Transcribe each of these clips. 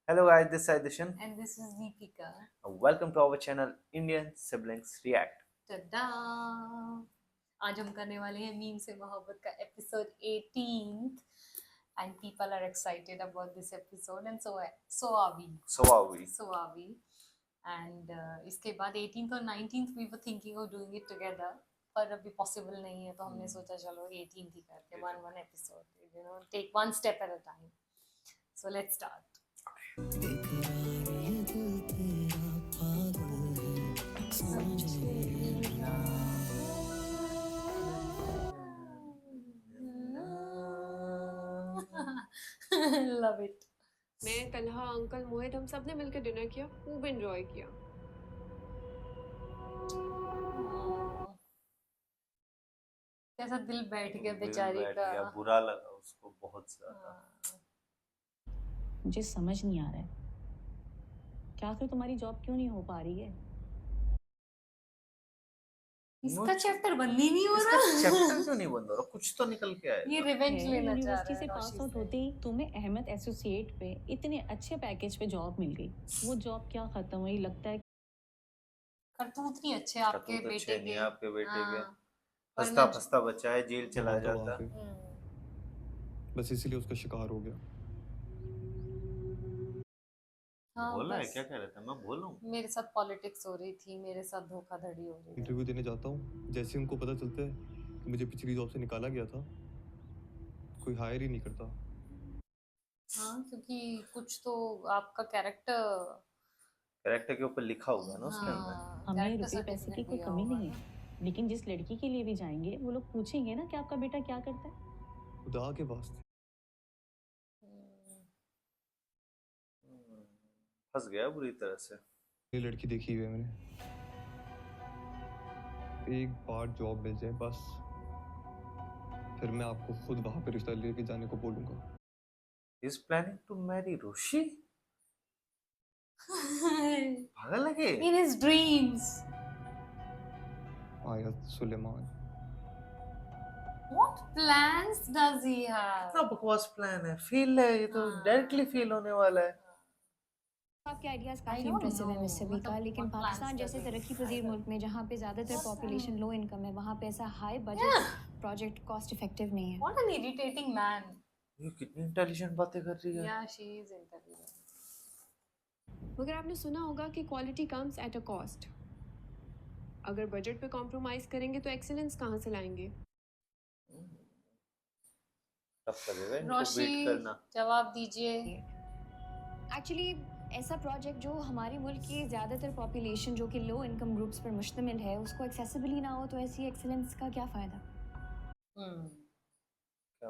Hello guys, this is Adishan. And this is Deepika. Welcome to our channel Indian Siblings React. tada! आज हम करने वाले हैं meme से मोहब्बत का episode 18th and people are excited about this episode and so are we. So are we. And इसके बाद 18th और 19th we were thinking of doing it together पर अभी possible नहीं है तो हमने सोचा चलो 18th ही करते one episode, take one step at a time. So let's start. Love it. मैं तलहा अंकल मोहित हम सब ने मिलकर डिनर किया, खूब एंजॉय किया। कैसा दिल बैठ गया बेचारी का। बुरा लगा उसको बहुत ज्यादा। मुझे समझ नहीं आ रहा है क्या आखिर तुम्हारी जॉब क्यों नहीं हो पा रही है। इसका चैप्टर बंद ही नहीं हो रहा। चैप्टर क्यों नहीं बंद हो रहा? कुछ तो निकल के आया। ये रिवेंज लेना चाह रहा है। यूनिवर्सिटी से पास आउट होते ही तुम्हें अहमद एसोसिएट पे इतने अच्छे पैकेज पे जॉब मिल गई। वो जॉब क्या खत्म हुई? लगता है करतूत नहीं अच्छे आपके बेटे के। आपके बेटे के फंसता फंसता बच्चा है, जेल चला जाता। बस इसीलिए उसका शिकार हो गया। बोला है क्या कह रहा था? मैं बोलूं मेरे साथ पॉलिटिक्स हो रही थी, मेरे साथ धोखाधड़ी हो रही थी। इंटरव्यू देने जाता हूँ, जैसे उनको पता चलता है कि मुझे पिछली जॉब से निकाला गया था, कोई हायर ही नहीं करता। हाँ, क्योंकि कुछ तो आपका कैरेक्टर के ऊपर लिखा होगा ना उसके अंदर। हमें रुपए पैसे की कोई कमी नहीं है, लेकिन जिस लड़की के लिए भी जाएंगे वो लोग पूछेंगे ना कि आपका बेटा क्या करता है। खुदा के वास्ते फंस गया बुरी तरह से। ये लड़की देखी हुई है मैंने, एक बार जॉब मिल जाए बस, फिर मैं आपको खुद वहां पे रिश्ता लेके जाने को बोलूंगा। He's planning to marry Roshi? पागल है क्या? In his dreams. आयत Suleman. What plans does he have? कितना बकवास प्लान है। फील है ये तो डायरेक्टली फील होने वाला है। आपके आइडियाज काफी इंप्रेसिव है मिस सबिका, लेकिन पाकिस्तान जैसे तरक्की पजीर मुल्क में जहाँ पे ज्यादातर पॉपुलेशन लो इनकम है, वहाँ पे ऐसा high budget project cost effective नहीं है। What an irritating man. ये कितनी इंटेलिजेंट बातें कर रही है। Yeah, she is intelligent. मगर आपने सुना होगा कि quality comes at a cost. अगर बजट पे कॉम्प्रोमाइज करेंगे तो एक्सीलेंस कहाँ से लाएंगे? टफ लगेगा इनको रोशी, बीट करना। जवाब दीजिए। एक्चुअली ऐसा प्रोजेक्ट जो हमारे मुल्क की ज्यादातर पॉपुलेशन जो कि लो इनकम ग्रुप्स पर मुश्तमिल है उसको एक्सेसिबल ही ना हो तो ऐसी एक्सीलेंस का क्या फायदा। क्या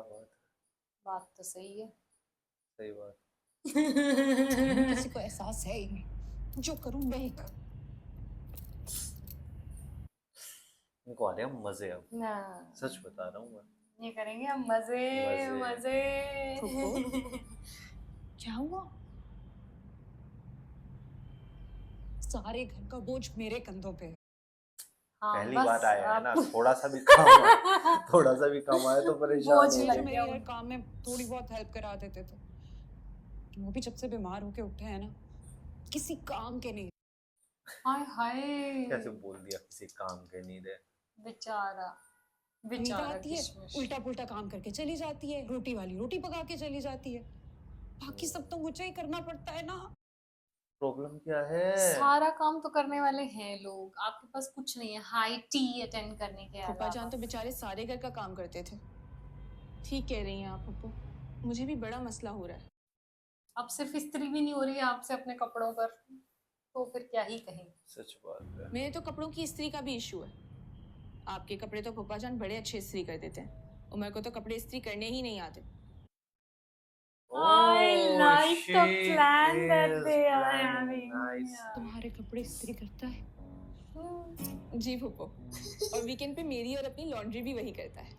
बात तो सही है। सही बात। किसी को एहसास है ही नहीं, जो करूं मैं ही करूं। इनको आ रहे हैं मजे अब। ना, सच बता रहा हूँ मैं। ये करेंगे हम मजे। क्या हुआ? सारे घर का बोझ मेरे कंधों पे है। हाँ, पहली बस बार आया है ना, आप- थोड़ा सा भी काम आया, थोड़ा सा भी काम आया तो परेशान बोझ हो लग गए। गया। मेरे काम में थोड़ी बहुत हेल्प करा देते थे, वो भी जब से बीमार होके उठे हैं ना, किसी काम के नहीं। हाय कैसे बोल दिया किसी काम के नहीं रहे। बेचारा नींद आती है, किशमिश। उल्टा पुल्टा काम करके चली जाती है, रोटी वाली रोटी पका के चली जाती है, बाकी सब तो मुझे ही करना पड़ता है ना। प्रॉब्लम क्या है? सारा काम तो करने वाले हैं लोग, आपके पास कुछ नहीं है हाई टी अटेंड करने के पप्पा जान अलावा। तो बेचारे सारे घर का काम करते थे। ठीक कह रही हैं आप पप्पू, मुझे भी बड़ा मसला हो रहा है। अब सिर्फ इस्त्री भी नहीं हो रही है आपसे अपने कपड़ों पर, तो फिर क्या ही कहें। सच बात है। मेरे तो कपड़ों की इस्त्री का भी इशू है। आपके कपड़े तो पप्पा जान बड़े अच्छे इस्त्री कर देते हैं और मेरे को तो कपड़े इस्त्री करने ही नहीं आते। I like the she plan that is they are planning. having. Nice. तुम्हारे कपड़े इस्त्री करता है? जी पप्पू, और वीकेंड पे मेरी और अपनी लॉन्ड्री भी वही करता है।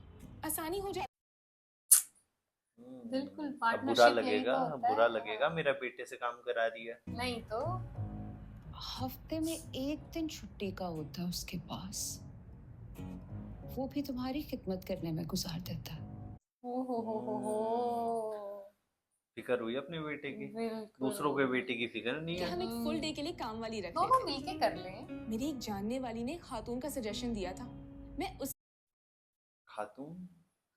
आसानी हो जाती। बिल्कुल, अब पार्टनरशिप यही तो होता है। बुरा लगेगा मेरा बेटे से काम करा रही है। नहीं तो हफ्ते में एक दिन छुट्टी का होता है उसके पास, वो भी तुम्हारी खिदमत करने में गुजार देता है। हो। फिक्र हुई अपने बेटे की, बिल्कुल। दूसरों के बेटे की फिक्र नहीं कि है। हम एक फुल डे के लिए काम वाली रख दोनों लें। मिलके कर लें। मेरी एक जानने वाली ने खातून का सजेशन दिया था, मैं उस खातून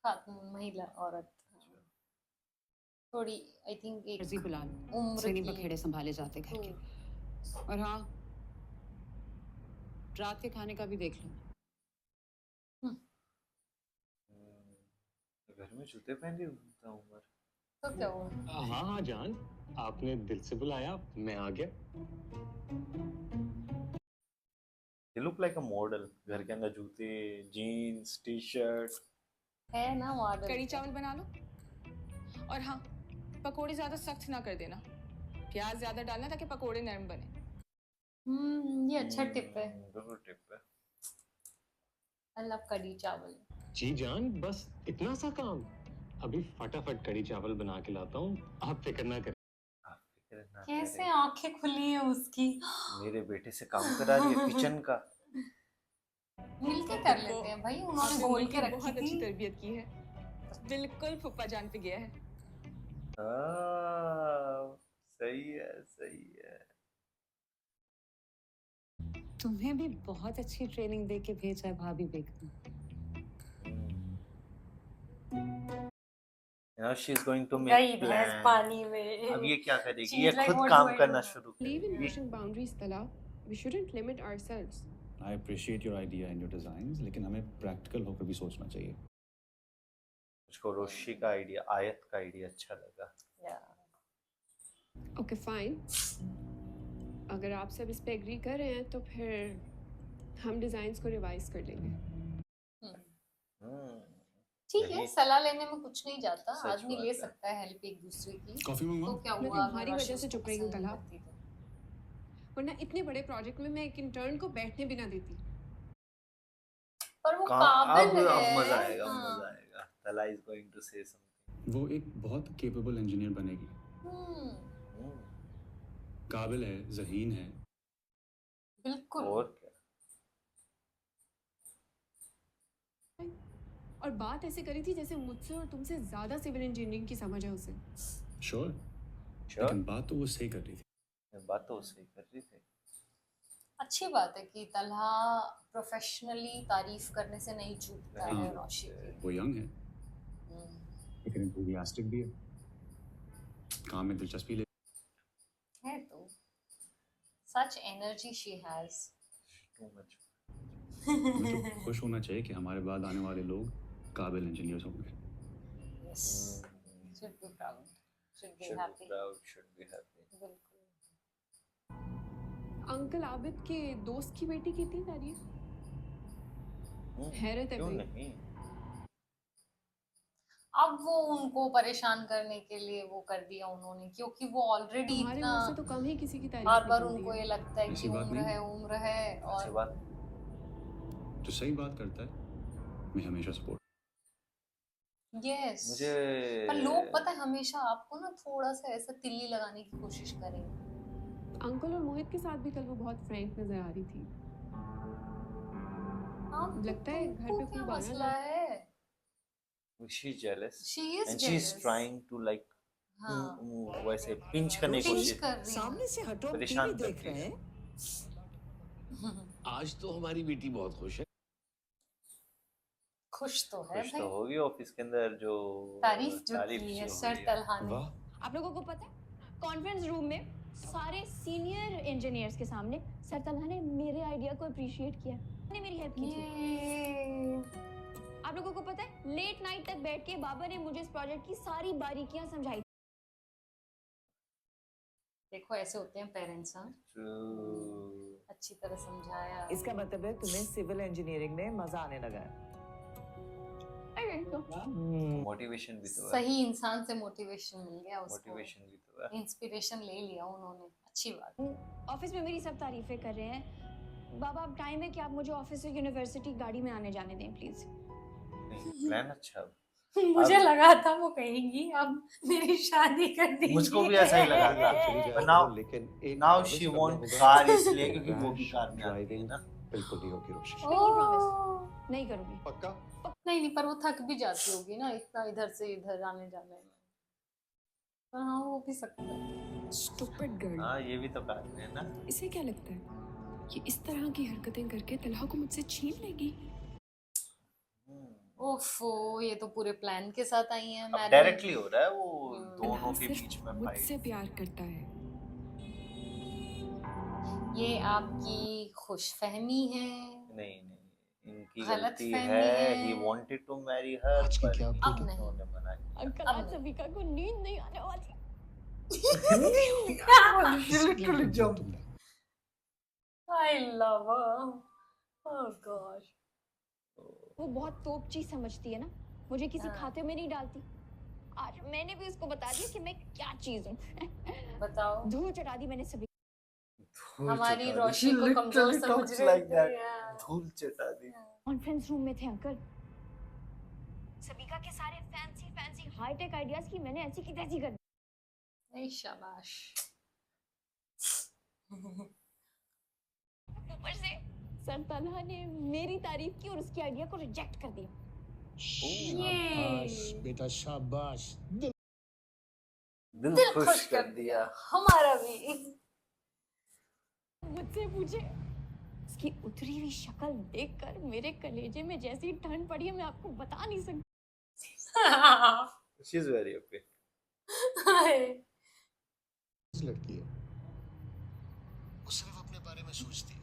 खातून, महिला, औरत, थोड़ी आई थिंक एक मर्जी बुला लो, उम्र से नहीं की बखेड़े संभाले जाते घर के। तो और हाँ, रात के खाने का भी देख लो। घर में जूते पहन के घूमता हूँ उमर। तो क्या हुआ? हाँ हाँ जान, आपने दिल से बुलाया, मैं आ गया। You look like a model। घर के अंदर जूते, जीन्स, टी शर्ट। है ना मॉडल। कड़ी चावल बना लो। और हाँ, पकोड़े ज्यादा सख्त ना कर देना, प्याज ज्यादा डालना ताकि पकोड़े नरम बने। ये अच्छा टिप है। बिल्कुल टिप है। आई लव कड़ी चावल। जी जान, बस इतना सा काम, अभी फटाफट कड़ी चावल बना के लाता हूँ, आप फिक्र ना करें। आप फिक्र ना कैसे करें। आंखें खुली हैं उसकी। मेरे बेटे से काम करा रही है किचन का। मिलके कर लेते हैं भाई, उन्होंने आपने बोल मुझे के रखी बहुत अच्छी थी। तरबियत की है, बिल्कुल फुप्पा जान पे गया है। सही है, सही है। तुम्हें भी बहुत अच्छी ट्रेनिंग दे के भेजा है भाभी बेगम। Now she's going to गई make भैंस plan। पानी में। अब ये क्या करेगी? She's ये like, खुद what काम do I करना do? शुरू Believe in करेगी। pushing boundaries, Tala. We shouldn't limit ourselves. I appreciate your idea and your designs, लेकिन हमें प्रैक्टिकल होकर भी सोचना चाहिए। मुझको रोशी का आइडिया, आयत का आइडिया अच्छा लगा। Okay, fine. अगर आप सब इस पे एग्री कर रहे हैं तो फिर हम डिजाइन्स को रिवाइज कर लेंगे। ठीक है, यही- सलाह लेने में कुछ नहीं जाता, सच आदमी बात ले है। सकता है हेल्प एक दूसरे की। कॉफी तो मंगवाओ? क्या मैं हुआ? तुम्हारी अगर वजह से उसको चुप रही हूँ, पसंद तला। करती तो। वरना इतने बड़े प्रोजेक्ट में मैं एक इंटर्न को बैठने भी ना देती। पर वो अब काबिल अब है। मजा आएगा, हाँ। मजा आएगा। तला is going to say something। वो एक बहुत केपेबल इंजीनियर बनेगी, हम्म, काबिल है, ज़हीन है। बिल्कुल। और क्या? और बात ऐसे करी थी जैसे मुझसे और तुमसे ज्यादा सिविल इंजीनियरिंग की समझ है उसे। Sure, Sure? लेकिन बात तो वो सही कर रही थी। बात तो सही कर रही थी। अच्छी बात है कि तलहा प्रोफेशनली तारीफ करने से नहीं चूकता है हाँ। रोशी की। वो यंग है, हम्म, लेकिन एंथुसियास्टिक भी है, काम में दिलचस्पी ले। है तो सच energy she has. Too much। हमें तो खुश होना चाहिए कि हमारे बाद आने वाले लोग काबिल इंजीनियर्स होंगे। Yes, should be proud, should be Should be happy. proud, should be happy। बिल्कुल। अंकल आबिद के दोस्त की बेटी की थी तारीफ। हैरत है क्यों भाई। नहीं? अब वो उनको परेशान करने के लिए वो कर दिया उन्होंने, क्योंकि वो ऑलरेडी तुम्हारे इतना मुंह से तो कम ही किसी की तारीफ बार बार निकलती उनको है। ये लगता है ऐसी कि बात उम्र नहीं। है, उम्र है। अच्छी और बात। जो सही बात करता है, मैं हमेशा सपोर्ट। यस, मुझे पर लोग पता है हमेशा आपको ना थोड़ा सा ऐसा तिल्ली लगाने की कोशिश करेंगे। अंकल और मोहित के साथ भी कल वो बहुत फ्रैंक नजर आ रही थी। हाँ, तो लगता है घर तुमको पे क्या खूब आना मसला था। है? she's jealous She is and she's jealous। trying to like हाँ, वैसे पिंच करने की पिंच कोशिश, कर रही सामने से हटो, हम परेशान टीवी देख करती रहे है। हैं। आज तो हमारी बेटी बहुत खुश है। खुश तो है खुश भाई। तो होगी ऑफिस के अंदर जो तारीफ जो की है जो सर हुई है। तलहा ने। वाह, आप लोगों को पता है कॉन्फ्रेंस रूम में सारे सीनियर इंजीनियर्स के सामने सर तलहा ने मेरे आइडिया को अप्रिशिएट किया, ने मेरी हेल्प की थी। ये आप लोगों को पता है लेट नाइट तक बैठ के बाबा ने मुझे इस प्रोजेक्ट की सारी बारीकियां समझाई। देखो ऐसे होते हैं पेरेंट्स। हाँ, True। अच्छी तरह समझाया। इसका मतलब है तुम्हें सिविल इंजीनियरिंग में मजा आने लगा है। मोटिवेशन भी तो है। सही इंसान से मोटिवेशन मिल गया उसको। मोटिवेशन भी तो है। इंस्पिरेशन ले लिया उन्होंने, अच्छी बात। ऑफिस में मेरी सब तारीफें कर रहे हैं। बाबा अब टाइम है कि आप मुझे ऑफिस से यूनिवर्सिटी गाड़ी में आने जाने दें प्लीज। नहीं, प्लान अच्छा है। मुझे लगा था वो कहेगी अब मेरी शादी कर दी। मुझको भी ऐसा ही लगा था। चली जाएगी But now- वो, लेकिन एक Now promise she करना want होगा car इसलिए क्योंकि वो भी rash कार में आती है driving ना। बिल्कुल नहीं होगी रोशी। नहीं करूंगी। पक्का? नहीं नहीं, पर वो थक भी जाती होगी ना इतना इधर से इधर आने जाने में। हाँ वो भी सकता है। Stupid girl. हाँ ये भी तो प्लान है ना। इसे क्या लगता है कि इस तरह की हरकतें करके तलहा को मुझसे छीन लेगी? ओफो, ये तो पूरे प्लान के साथ आई है। अब डायरेक्टली हो रहा है वो दोनों तलहा के बीच सिर्फ में मुझसे फाइट। प्यार करता है। ये आपकी खुशफहमी है, नहीं नहीं, इनकी गलत गलती फहमी है। है। He wanted to marry her, आज की पर क्या अब नहीं। इन्होंने मना किया। अंकल अब आज नहीं। सविका को नींद नहीं आने वाली। literally jumped. I love her. Oh gosh. वो बहुत तोपची समझती है ना, मुझे किसी हाँ। खाते में नहीं डालती। आज मैंने भी उसको बता दिया कि मैं क्या चीज हूँ। बताओ। धूल चढ़ा दी मैंने सभी। हमारी रोशनी को कमजोर समझ रहे थे यार। धूल चटा दी। कॉन्फ्रेंस रूम में थे अंकल। सबिका के सारे फैंसी फैंसी हाईटेक आइडियाज की मैंने ऐसी की तैसी कर दी। नहीं शाबाश। ऊपर से सर तलहा ने मेरी तारीफ की और उसके आइडिया को रिजेक्ट कर दिया। शाबाश बेटा शाबाश। दिल खुश कर दिया। हमारा भी। मुझसे पूछे, उसकी उतरी हुई शक्ल देखकर मेरे कलेजे में जैसी ठंड पड़ी है मैं आपको बता नहीं सकती। She is very okay. लड़की है, वो सिर्फ अपने बारे में सोचती है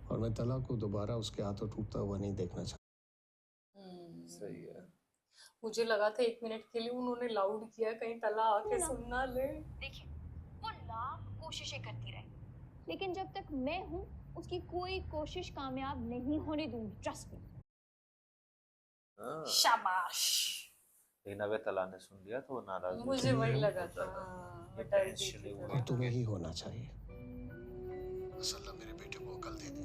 और मैं तला को दोबारा उसके हाथों टूटता हुआ नहीं देखना चाहता। सही है। मुझे लगा था 1 मिनट के लिए उन्होंने लाउड किया, कहीं तला आके सुन ना ले। देखिए, वो लाख कोशिशें करती रहे, लेकिन जब तक मैं हूँ उसकी कोई कोशिश कामयाब नहीं होने दूंगी। Trust me. शाबाश। लेकिन अगर तला ने सुन लिया तो वो नाराज हो मुझे वही लगा था। ये मैं डर बहस गई चली थी हुई थोड़ा। तुम्हें ही होना चाहिए। अल्लाह मेरे बेटे को अकल दे दे।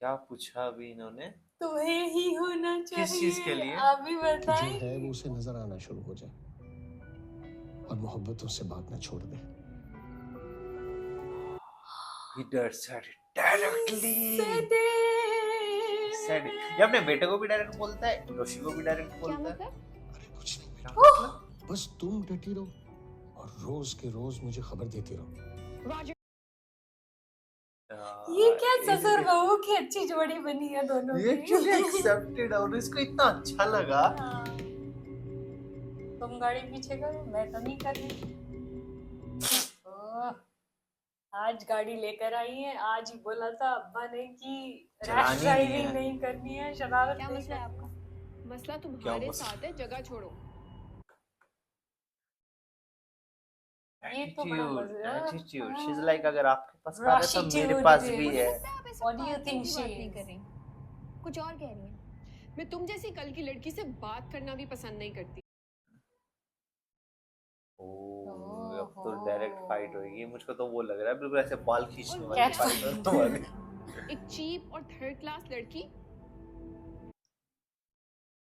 क्या पूछा अभी इन्होंने? तुम्हें ही होना चाहिए। किस चीज के लिए? आप भी जो बताएं। है वो उसे नजर आना शुरू हो जाए और मोहब्बतों से बात ना छोड़ दे। He said it directly. Said it. ये अपने बेटे को भी डायरेक्ट बोलता है, रोशी को भी डायरेक्ट क्या बोलता है। मतलब? अरे कुछ नहीं बेटा, क्या मतलब? बस तुम डटी रहो और रोज के रोज मुझे खबर देती रहो। रॉजर, ये क्या ससुर बहू की अच्छी जोड़ी बनी है दोनों ये की। एक्चुअली एक्सेप्टेड और इसको इतना अच्छा लगा। हाँ। तुम गाड़ी पीछे करो, मैं तो नहीं कर रही। ओह, आज गाड़ी लेकर आई है। आज ही बोला था अब्बा ने कि चलानी रैश ड्राइविंग है। नहीं करनी है, शरारत क्या नहीं मसला है करनी। आपका? मसला तुम्हारे मसला? साथ है, जगह छोड़ो। ये तो बड़ा मजा है। एटीट्यूड। शी इज लाइक अगर आपके पास कार है तो Roshi मेरे dude पास है। भी मुझे है। लगता है आप ऐसे What do you फालतू think की she बात नहीं is? कर रही, कुछ और कह रही हैं। मैं तुम जैसी कल की लड़की से बात करना भी पसंद नहीं करती। ओह, अब तो ओहो। डायरेक्ट फाइट होगी। मुझको तो वो लग रहा है बिल्कुल ऐसे बाल खींचने और वाली cat फाइट fight। होने वाली। एक चीप और थर्ड क्लास लड़की।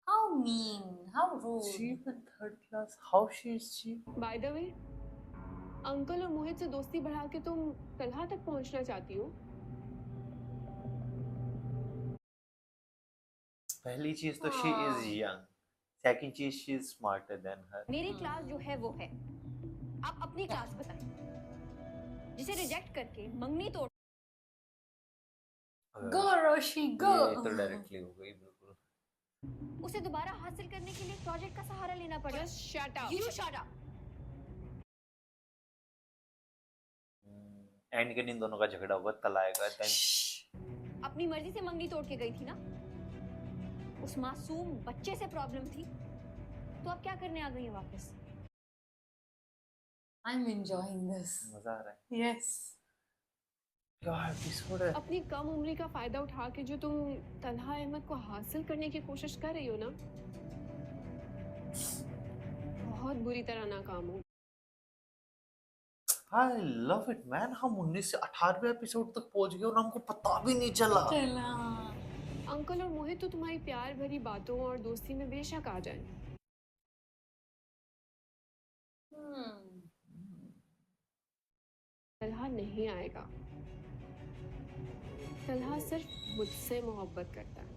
How mean, how rude. Cheap and third class. How she is cheap? By the way, uncle और मोहित से दोस्ती बढ़ा के तुम तलहा तक पहुंचना चाहती हो? पहली चीज तो she is young. Second चीज she is smarter than her. मेरी क्लास जो है वो है, आप अपनी क्लास बताएं, जिसे रिजेक्ट करके मंगनी तोड़। Go Roshi, go. ये तो डायरेक्टली हो गई बिल्कुल। उसे दोबारा हासिल करने के लिए प्रोजेक्ट का सहारा लेना पड़ा। Just shut up. You shut up. And के इन दोनों का झगड़ा हुआ, तलाएगा देन। अपनी मर्जी से मंगनी तोड़ के गई थी ना, उस मासूम बच्चे से प्रॉब्लम थी, तो अब क्या करने आ गई है वापस? I'm enjoying this. मजा आ रहा है। Yes. क्या एपिसोड है। अपनी कम उम्री का फायदा उठा के जो तुम तलहा अहमद को हासिल करने की कोशिश कर रही हो ना, बहुत बुरी तरह नाकाम हो। I love it man। हम 19 से 18वें एपिसोड तक पहुंच गए और हमको पता भी नहीं चला। चला। अंकल और मोहित तो तुम्हारी प्यार भरी बातों और दोस्ती में बेशक आ जाए, तलहा नहीं आएगा। तलहा सिर्फ मुझसे मोहब्बत करता है।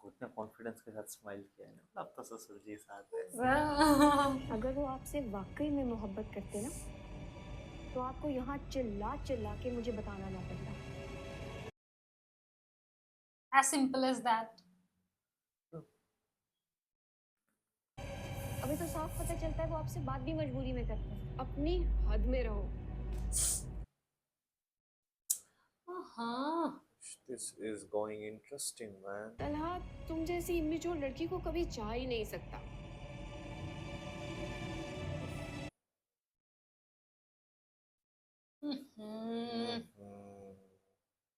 इतने कॉन्फिडेंस के साथ स्माइल किया है ना, अब तो ससुर जी साथ है। अगर वो आपसे वाकई में मोहब्बत करते ना तो आपको यहाँ चिल्ला चिल्ला के मुझे बताना ना पड़ता। As simple as that. अभी तो साफ पता चलता है वो आपसे बात भी मजबूरी में करते हैं। अपनी हद में रहो। हाँ। This is going interesting, man. Talha, तुम जैसी इमेच्योर लड़की को कभी चाह ही नहीं सकता।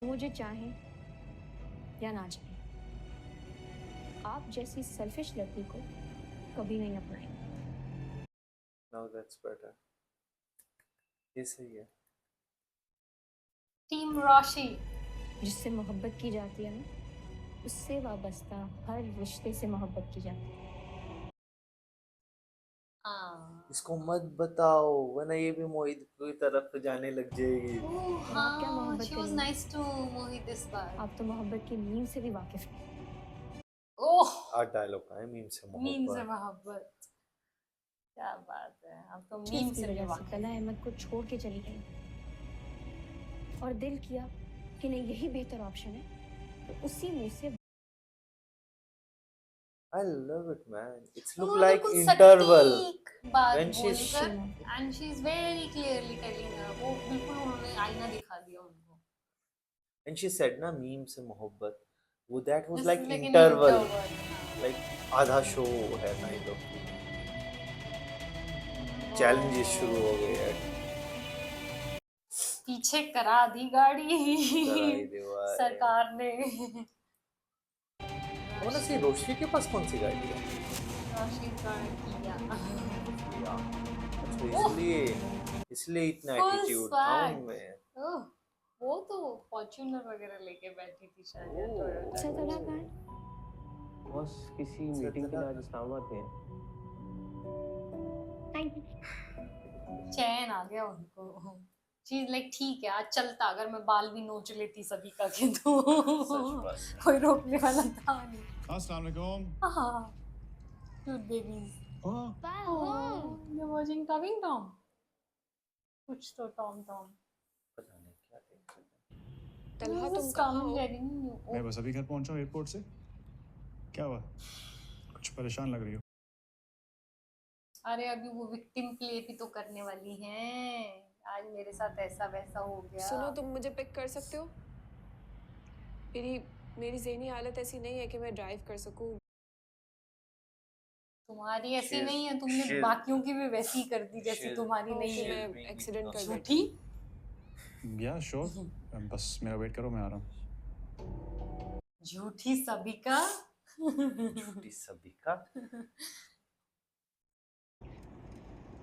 मुझे चाहे या ना चाहे, आप जैसी सेल्फिश लड़की को कभी नहीं अपनाएंगे। Now that's better. ये सही है। टीम रोशी। जिससे मोहब्बत की जाती है ना, उससे वाबस्ता हर रिश्ते से मोहब्बत की जाती है। इसको मत बताओ वरना ये भी मोहित की तरफ जाने लग जाएगी। आप क्या मोहब्बत She was करेंगे? nice to मोहित इस बार। आप तो मोहब्बत की नींव से भी वाकिफ हैं। ओह, आज डायलॉग है मीम से मीम से मोहब्बत। मोहब्बत। क्या बात है, आप तो जिस मीम की से भी वजह से वाकिफ। तला अहमद को छोड़ के चली गई और दिल किया कि नहीं यही बेहतर ऑप्शन है, तो उसी में से I love it, man. It's look उन्होंने like कुछ interval सटीक बात when she's बोलकर and she is very clearly telling her, वो बिल्कुल उन्होंने आईना दिखा दिया उनको। and she said ना मीम से मोहब्बत, वो that was This like is like an interval, interval. like आधा शो है kind of challenges शुरू हो गए हैं। पीछे करा दी गाड़ी कराई दीवार सरकार ने। Honestly, रोशनी के पास कौन सी गाड़ी है? रोशनी का किया। अच्छा इसलिए इतना Full एटीट्यूड swag. टाउन में। ओह, वो तो फॉर्च्यूनर वगैरह लेके बैठी थी शायद या टोयोटा। सतला कहाँ है? बॉस किसी मीटिंग के लिए आज इस्लामाबाद गए हैं। चैन आ गया उनको। चीज लाइक ठीक है, आज चलता, अगर मैं बाल भी नोच लेती सभी का के तो कोई रोकने वाला था नहीं। अस्सलाम वालेकुम। हाँ, cute babies. Oh, you're watching Talking Tom. कुछ तो टॉम टॉम। पता नहीं क्या टेंशन। तलहा, तुम This is कहाँ Tom हो? getting you. मैं बस अभी घर पहुंचा हूँ एयरपोर्ट से। क्या हुआ? कुछ परेशान लग रही हो? अरे अभी वो विक्टिम प्ले भी तो करने वाली हैं। आज मेरे साथ ऐसा वैसा हो गया। सुनो, तुम मुझे पिक कर सकते हो? मेरी ज़हनी हालत ऐसी नहीं है कि मैं ड्राइव कर सकूं। तुम्हारी ऐसी She's- नहीं है, तुमने she's- बाकियों की भी वैसी कर दी जैसी she's- तुम्हारी नहीं कि है। मैं एक्सीडेंट कर झूठी। बैठी। या श्योर। बस मेरा वेट करो, मैं आ रहा हूँ। झूठी सभी का। झूठी सभी का।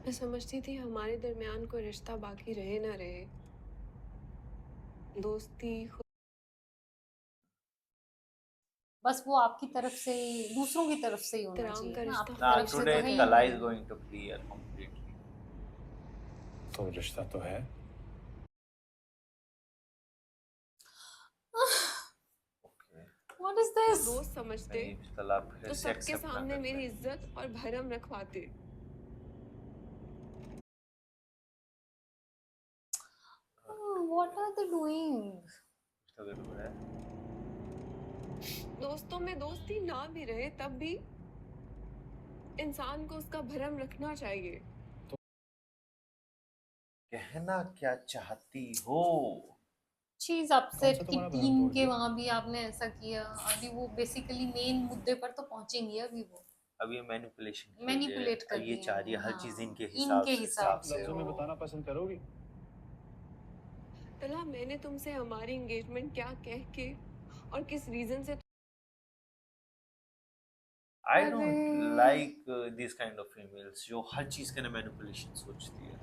मैं समझती थी हमारे दरमियान कोई रिश्ता बाकी रहे ना रहे, दोस्ती बस वो आपकी तरफ से ही, दूसरों की तरफ से ही होना एहतराम का चाहिए ना, आपकी रिश्ता। तरफ से तो Today है ही Tala नहीं। is going to clear completely. तो रिश्ता तो है। Okay. What is this? दोस्त समझते नहीं तला फिर तो से सबके accept ना सामने कर मेरी पाए। इज्जत और भरम रखवाते। What are they doing? तो जरूर है। दोस्तों में दोस्ती ना भी रहे तब भी इंसान को उसका भरम रखना चाहिए। कहना क्या चाहती हो? चीज अपसेट कौन सा की तुम्हारा भरम टीम तोड़ के दिया? वहां भी आपने ऐसा किया। अभी वो बेसिकली मेन मुद्दे पर तो पहुंचेंगे अभी वो। अब ये मैनिपुलेशन मैनिपुलेट कर ये दिए चाह रही है हर हाँ, चीज इनके इनके हिसाब से लफ्जों में वो। बताना पसंद करोगी? तला, मैंने तुमसे हमारी एंगेजमेंट क्या कह के और किस रीजन से I अरे। don't like these kind of females जो हर चीज के ना मैनिपुलेशन सोचती है।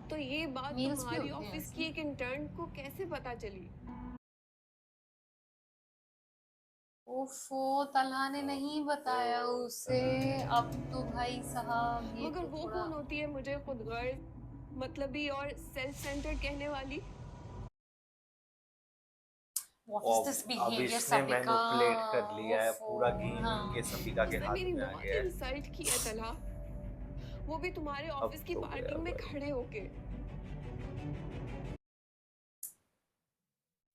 तो ये बात Meals भी तुम्हारी होते हैं ऑफिस ऐसे। की एक इंटर्न को कैसे पता चली? ओफो, तलहा ने नहीं बताया उसे। अब तो भाई साहब ये मगर तो वो थोड़ा कौन होती है मुझे खुद गर्ज, मतलबी और सेल्फ सेंटर्ड कहने वाली? What is this अब behavior, इसने सबिका? मैनिपुलेट कर लिया है, पूरा ओफो, गेम हाँ। के सबिका के उसने हाथ मेरी में आ बहुत गया है। इंसल्ट की है तला, वो भी तुम्हारे अब ऑफिस की तो गया पार्किंग में भाई। खड़े होके।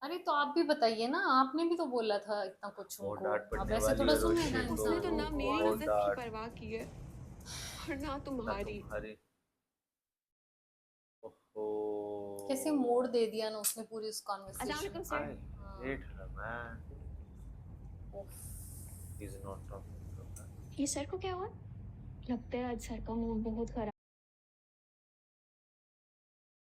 अरे तो आप भी बताइए ना, आपने भी तो बोला था इतना कुछ बहुत उनको। डांट अब पड़ने ऐसे वाली थोड़ा है सुनेगा रोशी को, उसने तो ना इंसान। मेरी बहुत इज्जत की डांट। परवाह की है और ना ना तुम्हारी। तुम्हारी। ओहो। कैसे मोड़ दे दिया ना उसने पूरी उस अस्सलाम कॉन्वर्सेशन वालेकुम को। I sir. hate her, man. उफ, He's not talking to her. ये सर को क्या हुआ? लगता है आज सर का मूड बहुत खराब।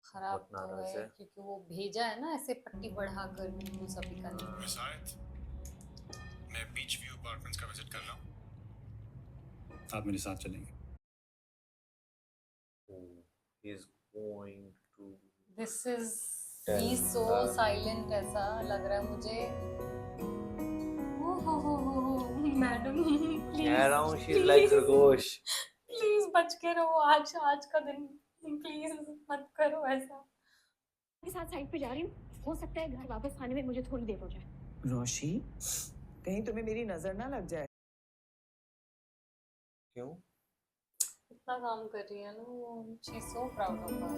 खराब बहुत तो नाराज है है। क्योंकि वो भेजा है ना ऐसे पट्टी बढ़ाकर बिल्कुल सबिका ने। शायद मैं बीच व्यू अपार्टमेंट्स का विजिट कर रहा हूँ, आप मेरे साथ चलेंगे। Oh, he's going to this is tell he so her. Silent, ऐसा लग रहा है मुझे। ओहो मैडम कह रहा हूँ, she's प्लीज like खरगोश। प्लीज बच के रहो, आज का दिन प्लीज मत करो ऐसा। के साथ साइड पे जा रही हूँ, हो सकता है घर वापस आने में मुझे थोड़ी देर हो जाए। रोशी, कहीं तुम्हें मेरी नजर ना लग जाए। क्यों? इतना काम कर रही है ना वो, she so proud of her.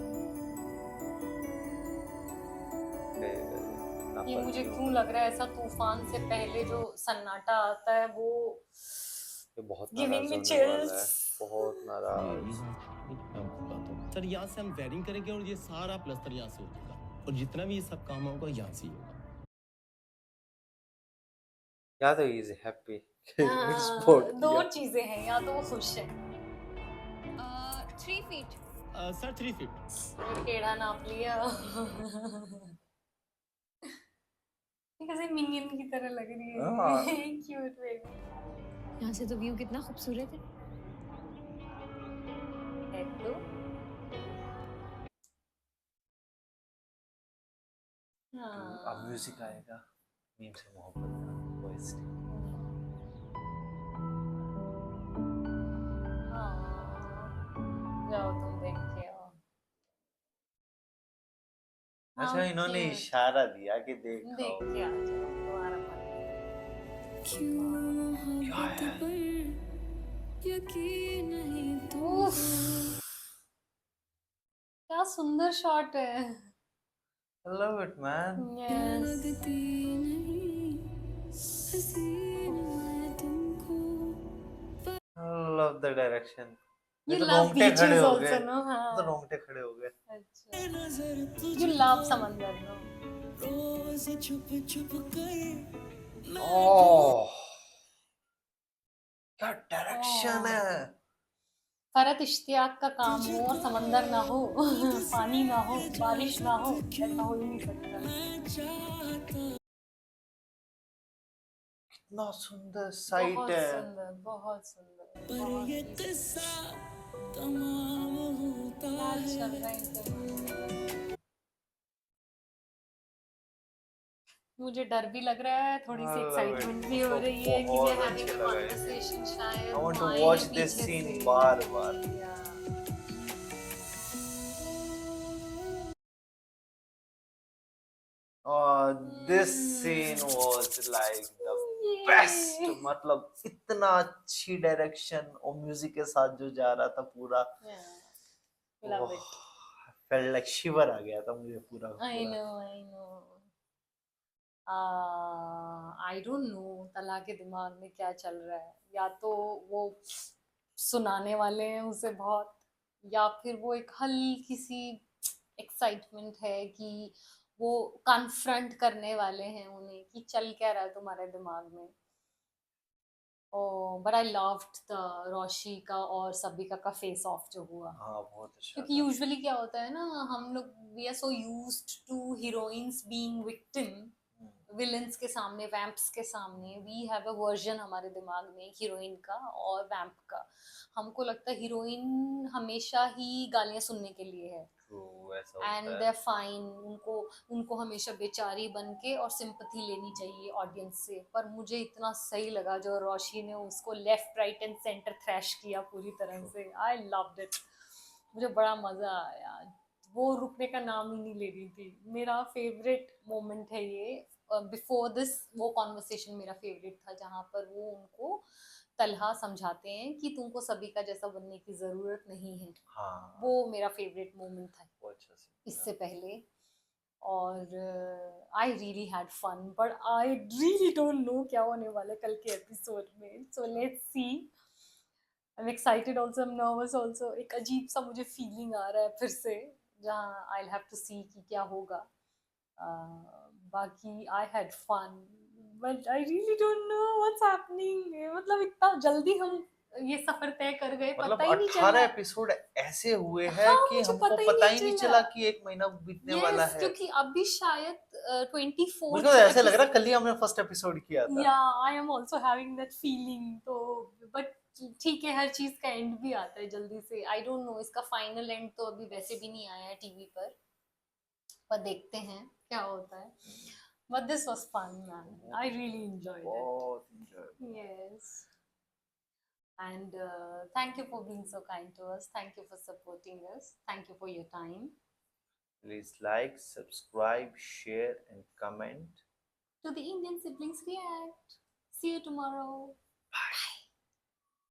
ये मुझे क्यों लग रहा है ऐसा तूफान से पहले जो सन्नाटा आता है वो ये बहुत गिविंग नाराज मी होने वाला है, चिल्स। बहुत नाराज। सर यहाँ से हम वायरिंग करेंगे और ये सारा प्लस्तर यहाँ से हो जाएगा और जितना भी ये सब काम होगा यहाँ से ही होगा। या तो he's happy कि हाँ, sport दो किया। चीजें हैं, या तो वो खुश है। 3 फीट। Sir 3 feet. टेढ़ा नाप लिया। कैसे मिनियन की तरह लग रही हाँ। है। Cute baby. यहाँ से तो व्यू कितना खूबसूरत है। है तो अब म्यूजिक आएगा, मीम से मोहब्बत का OST। जाओ तुम देख के आओ। अच्छा, इन्होंने cute। इशारा दिया कि देख देख आओ। के आ जाओ, तुम्हारा मन। क्या है? उफ, क्या सुंदर शॉट है। I love it, man. Yes. I love the direction. You तो love रोंगटे खड़े beaches हो also, गए। no? हाँ। तो रोंगटे खड़े हो गए। अच्छा। You love समंदर, no? ओह, क्या डायरेक्शन है। फरत इश्तियाक का काम हो और समंदर ना हो, पानी ना हो, बारिश ना हो, ऐसा हो ही नहीं सकता। कितना सुंदर साइट बहुत है। सुंदर, बहुत सुंदर। बहुत ही क्या चल रहा है इंटरव्यू। मुझे डर भी लग रहा है, थोड़ी सी एक्साइटमेंट भी हो रही है कि मैं हैविंग अ कन्वर्सेशन शायद I want to आए watch हैं this पीछे scene से। बार-बार। This scene was like the best। मतलब इतना अच्छी डायरेक्शन और म्यूजिक के साथ जो जा रहा था पूरा। Love it। Felt like शिवर आ गया था मुझे पूरा। I know। I don't know तला के दिमाग में क्या चल रहा है। या तो वो सुनाने वाले हैं उसे बहुत, या फिर वो एक हल्की सी एक्साइटमेंट है कि वो कन्फ्रंट करने वाले हैं उन्हें कि चल क्या रहा है तुम्हारे दिमाग में। बट आई लव्ड द रोशी का और सबिका का फेस ऑफ जो हुआ। हाँ, बहुत अच्छा क्योंकि यूजुअली क्या होता है ना, हम लोग we are so used to heroines being victim, villains के सामने, वैम्प्स के सामने। वी हैव अ वर्जन हमारे दिमाग में हीरोइन का और वैम्प का। हमको लगता है हीरोइन हमेशा ही गालियां सुनने के लिए है एंड दे आर फाइन, उनको हमेशा बेचारी बन के और सिंपैथी लेनी चाहिए ऑडियंस से। पर मुझे इतना सही लगा जो रोशी ने उसको left right and centre trash किया पूरी तरह से। आई लव्ड इट, मुझे बड़ा मजा आया। वो रुकने का नाम ही नहीं ले रही थी। मेरा फेवरेट मोमेंट है ये बिफोर दिस वो कॉन्वर्सेशन मेरा फेवरेट था, जहाँ पर वो उनको तलहा समझाते हैं कि तुमको सभी का जैसा बनने की जरूरत नहीं है। हाँ, वो मेरा फेवरेट मोमेंट था वो अच्छा सीन इससे पहले। और I really had fun, but I really don't know क्या होने वाला है कल के एपिसोड में। So let's see. I am excited also, I am nervous also. एक अजीब सा मुझे फीलिंग आ रहा है फिर से, जहाँ आई हैव टू सी कि क्या होगा। बाकी I had fun, but I really don't know what's happening. मतलब इतना जल्दी हम ये सफर तय कर गए, मतलब पता ही नहीं 18 चला। एपिसोड ऐसे हुए हैं हाँ, कि मुझे हमको पता ही नहीं चला कि एक महीना बीतने वाला Yes, है। क्योंकि अभी शायद 24th मुझे तो ऐसे लग रहा है कल ही हमने फर्स्ट एपिसोड किया था। Yeah, I am also having that feeling. तो बट ठीक है, हर चीज का एंड भी आता है जल्दी से। आई डोंट नो, इसका फाइनल एंड तो अभी वैसे भी नहीं आया है टीवी पर देखते हैं क्या होता है। But this was fun man, I really enjoyed बहुत enjoy। It. Yes, and thank you for being so kind to us, thank you for supporting us, thank you for your time. Please like, subscribe, share and comment. To the Indian Siblings React. See you tomorrow. Bye.